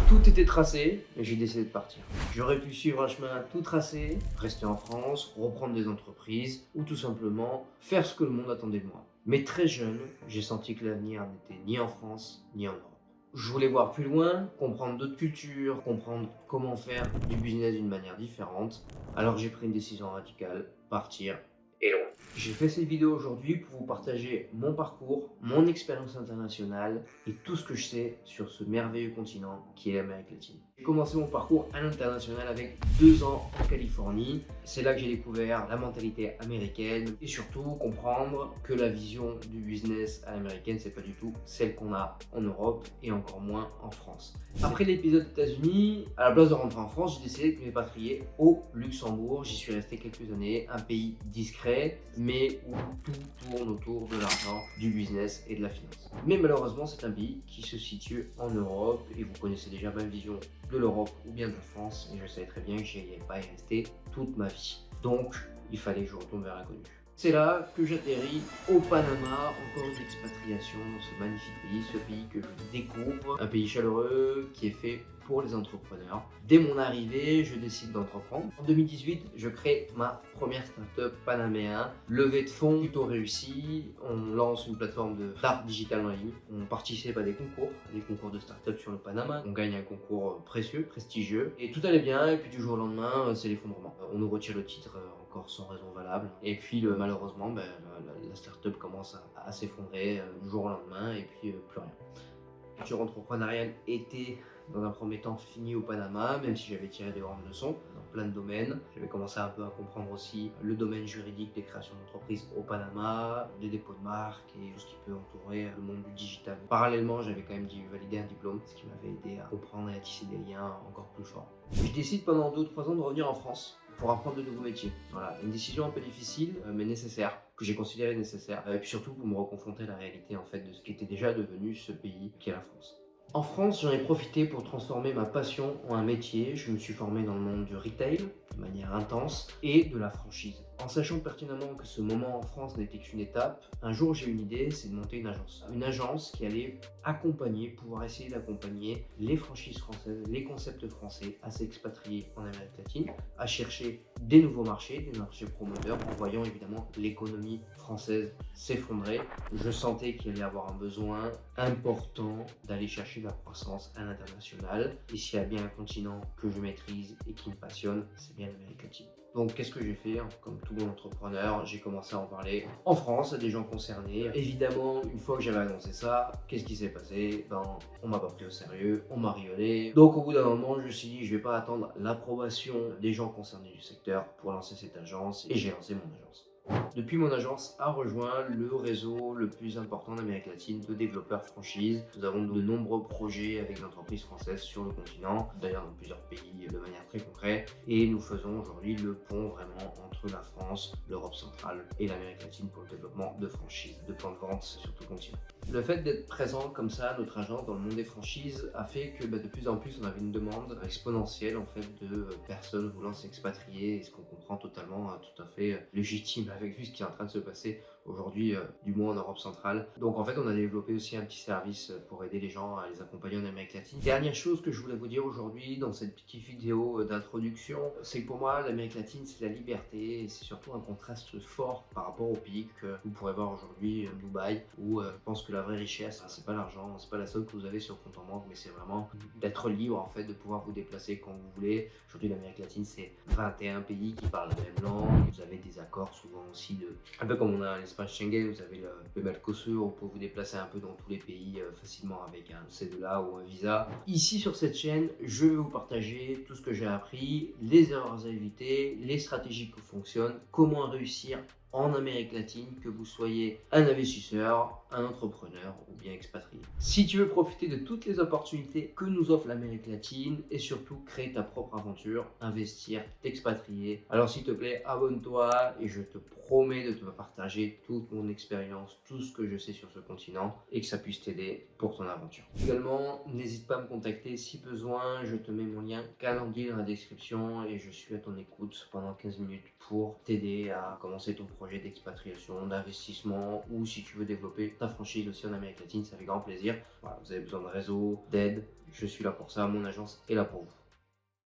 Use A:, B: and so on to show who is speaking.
A: Tout était tracé et j'ai décidé de partir. J'aurais pu suivre un chemin tout tracé, rester en France, reprendre des entreprises ou tout simplement faire ce que le monde attendait de moi. Mais très jeune, j'ai senti que l'avenir n'était ni en France ni en Europe. Je voulais voir plus loin, comprendre d'autres cultures, comprendre comment faire du business d'une manière différente. Alors j'ai pris une décision radicale, partir et loin. J'ai fait cette vidéo aujourd'hui pour vous partager mon parcours, mon expérience internationale et tout ce que je sais sur ce merveilleux continent qui est l'Amérique latine. J'ai commencé mon parcours à l'international avec 2 ans en Californie. C'est là que j'ai découvert la mentalité américaine et surtout comprendre que la vision du business à l'américaine, c'est pas du tout celle qu'on a en Europe et encore moins en France. Après l'épisode États-Unis, à la place de rentrer en France, j'ai décidé de m'expatrier au Luxembourg. J'y suis resté quelques années, un pays discret, mais où tout tourne autour de l'argent, du business et de la finance. Mais malheureusement, c'est un pays qui se situe en Europe et vous connaissez déjà ma vision de l'Europe ou bien de la France et je savais très bien que je n'allais pas y rester toute ma vie. Donc, il fallait que je retourne vers l'inconnu. C'est là que j'atterris au Panama, encore une expatriation dans ce magnifique pays, ce pays que je découvre, un pays chaleureux qui est fait pour les entrepreneurs. Dès mon arrivée, je décide d'entreprendre. En 2018, je crée ma première startup panaméen, levée de fonds plutôt réussie. On lance une plateforme d'art digital en ligne. On participe à des concours de startup sur le Panama. On gagne un concours précieux, prestigieux, et tout allait bien. Et puis du jour au lendemain, c'est l'effondrement. On nous retire le titre encore sans raison valable. Et puis malheureusement, la startup commence à s'effondrer du jour au lendemain et puis plus rien. L'aventure entrepreneuriale était dans un premier temps fini au Panama, même si j'avais tiré des grandes leçons dans plein de domaines. J'avais commencé un peu à comprendre aussi le domaine juridique des créations d'entreprises au Panama, des dépôts de marques et tout ce qui peut entourer le monde du digital. Parallèlement, j'avais quand même dû valider un diplôme, ce qui m'avait aidé à comprendre et à tisser des liens encore plus forts. Je décide pendant 2 ou 3 ans de revenir en France pour apprendre de nouveaux métiers. Voilà, une décision un peu difficile, mais nécessaire, que j'ai considéré nécessaire. Et puis surtout pour me reconfronter à la réalité en fait de ce qui était déjà devenu ce pays qui est la France. En France, j'en ai profité pour transformer ma passion en un métier. Je me suis formé dans le monde du retail de manière intense et de la franchise. En sachant pertinemment que ce moment en France n'était qu'une étape, un jour j'ai eu une idée, c'est de monter une agence. Une agence qui allait pouvoir essayer d'accompagner les franchises françaises, les concepts français à s'expatrier en Amérique latine, à chercher des nouveaux marchés, des marchés promoteurs, en voyant évidemment l'économie française s'effondrer. Je sentais qu'il allait y avoir un besoin important d'aller chercher de la croissance à l'international. Et s'il y a bien un continent que je maîtrise et qui me passionne, c'est bien l'Amérique latine. Donc qu'est-ce que j'ai fait? Comme tout bon entrepreneur, j'ai commencé à en parler en France à des gens concernés. Évidemment, une fois que j'avais annoncé ça, qu'est-ce qui s'est passé? On m'a pas pris au sérieux, on m'a rigolé. Donc au bout d'un moment, je me suis dit, je vais pas attendre l'approbation des gens concernés du secteur pour lancer cette agence et j'ai lancé mon agence. Depuis, mon agence a rejoint le réseau le plus important d'Amérique latine de développeurs franchises. Nous avons de nombreux projets avec d'entreprises françaises sur le continent, d'ailleurs dans plusieurs pays de manière très concrète. Et nous faisons aujourd'hui le pont vraiment entre la France, l'Europe centrale et l'Amérique latine pour le développement de franchises, de plans de vente sur tout le continent. Le fait d'être présent comme ça, notre agence dans le monde des franchises, a fait que de plus en plus on avait une demande exponentielle en fait de personnes voulant s'expatrier, et ce qu'on comprend totalement, tout à fait légitime avec vu ce qui est en train de se passer aujourd'hui, du moins en Europe centrale. Donc en fait, on a développé aussi un petit service pour aider les gens à les accompagner en Amérique latine. Dernière chose que je voulais vous dire aujourd'hui dans cette petite vidéo d'introduction, c'est que pour moi, l'Amérique latine, c'est la liberté et c'est surtout un contraste fort par rapport au pays que vous pourrez voir aujourd'hui, Dubaï, où je pense que la vraie richesse, c'est pas l'argent, c'est pas la somme que vous avez sur le compte en banque, mais c'est vraiment d'être libre en fait, de pouvoir vous déplacer quand vous voulez. Aujourd'hui, l'Amérique latine, c'est 21 pays qui parlent la même langue. Vous avez des accords souvent aussi un peu comme on a l'espace Schengen, vous avez le Mercosur, vous pouvez vous déplacer un peu dans tous les pays facilement avec un C2A ou un visa. Ici sur cette chaîne, je vais vous partager tout ce que j'ai appris, les erreurs à éviter, les stratégies qui fonctionnent, comment réussir en Amérique latine, que vous soyez un investisseur, un entrepreneur ou bien expatrié. Si tu veux profiter de toutes les opportunités que nous offre l'Amérique latine et surtout créer ta propre aventure, investir, t'expatrier, alors s'il te plaît, abonne-toi et je te promets de te partager toute mon expérience, tout ce que je sais sur ce continent et que ça puisse t'aider pour ton aventure. Également, n'hésite pas à me contacter si besoin, je te mets mon lien calendrier dans la description et je suis à ton écoute pendant 15 minutes pour t'aider à commencer ton projet projets d'expatriation, d'investissement ou si tu veux développer ta franchise aussi en Amérique latine, c'est avec grand plaisir. Voilà, vous avez besoin de réseau, d'aide, je suis là pour ça, mon agence est là pour vous.